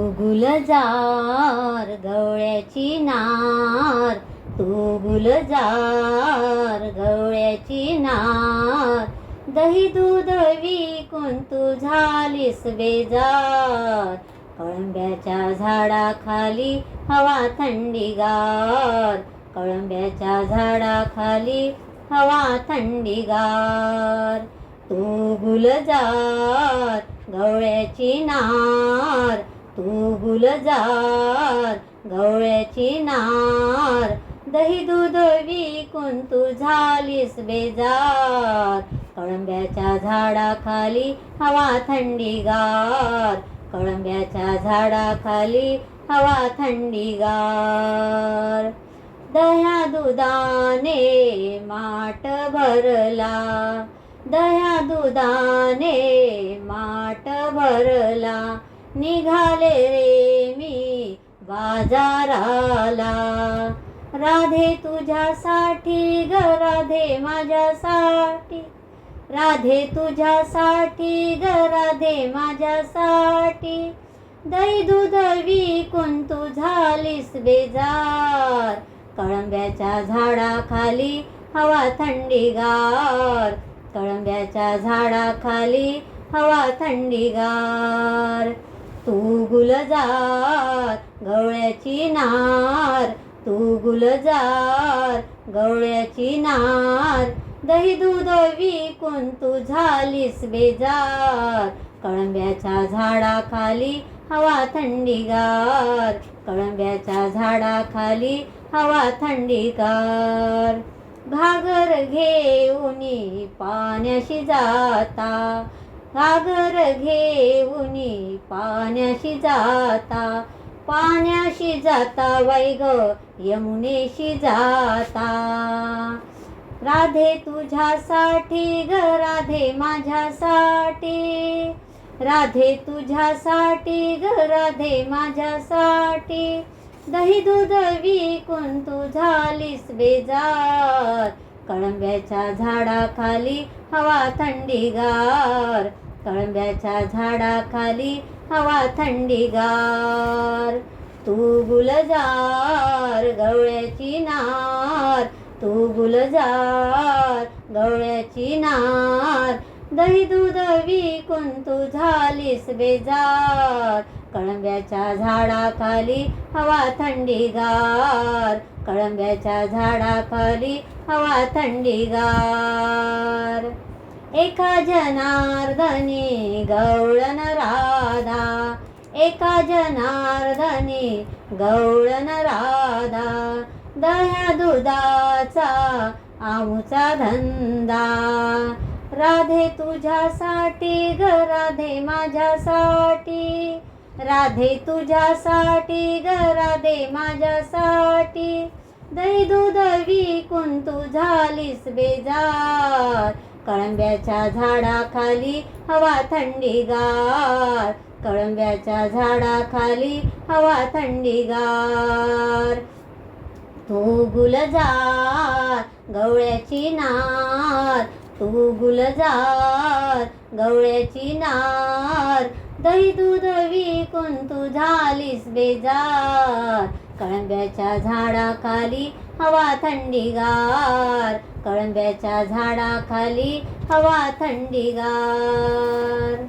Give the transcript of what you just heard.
गुलजार गवळ्याची नार, तू गुलजार गवळ्याची नार. दही दूध विकून तू झालीस बेजार. कळंब्याच्या झाडाखाली हवा थंडीगार. कळंब्याच्या झाडाखाली हवा थंडीगार. तू गुलजार गवळ्याची नार, तू गुलजार गवळ्याची नार. दही दूध विकून तू झालीस बेजार. कळंब्याच्या झाडाखाली हवा थंडीगार. कळंब्याच्या झाडाखाली हवा थंडीगार. दह्या दुधाने माठ भरला, दह्या दुधाने माठ भरला. निघाले रे मी बाजाराला. राधे तुझ्यासाठी ग राधे माझ्यासाठी. राधे तुझ्यासाठी ग राधे माझ्यासाठी. दही दूध विकून तू झालीस बेजार. कळंब्याच्या झाडाखाली हवा थंडीगार. कळंब्याच्या झाडाखाली हवा थंडीगार. तू गुलजार गवळ्याची नार, तू गुलजार गवळ्याची नार. दही दूध विकून तू झालीस बेजार. कळंब्याच्या झाडाखाली हवा थंडीगार. कळंब्याच्या झाडाखाली हवा थंडीगार. घागर घेऊनी पाण्याशी जाता, घागर घेऊनी पाण्याशी जाता. पाण्याशी जाता बाई ग यमुनेशी जाता. राधे तुझ्यासाठी ग राधे माझ्यासाठी. राधे तुझ्यासाठी ग राधे माझ्यासाठी. दही दूध विकून तू झालीस बेजार. कळंब्याच्या झाडाखाली हवा थंडीगार. कळंब्याच्या झाडाखाली हवा थंडीगार. तू गुलजार गवळ्याची नार, तू गुलजार गवळ्याची नार. दही दूध विकून तू झालीस बेजार. कळंब्याच्या झाडाखाली हवा थंडीगार. कळंब्याच्या झाडाखाली हवा थंडीगार. एका जनार्दनी गवळण राधा, एका जनार्दनी गवळण राधा. दह्या दुधाचा आमचा धंदा. राधे तुझ्यासाठी ग राधे माझ्यासाठी. राधे तुझ्यासाठी ग राधे माझ्यासाठी. दही दूध विकून तू झालीस बेजार. कळंब्याच्या झाडाखाली हवा थंडीगार. कळंब्याच्या झाडाखाली हवा थंडीगार. तू गुलजार गवळ्याची नार, तू गुलजार गवळ्याची नार. दही दूध विकून तू झालीस बेजार. कळंब्याच्या झाडाखाली हवा थंडीगार. कळंब्याच्या झाडाखाली हवा थंडीगार.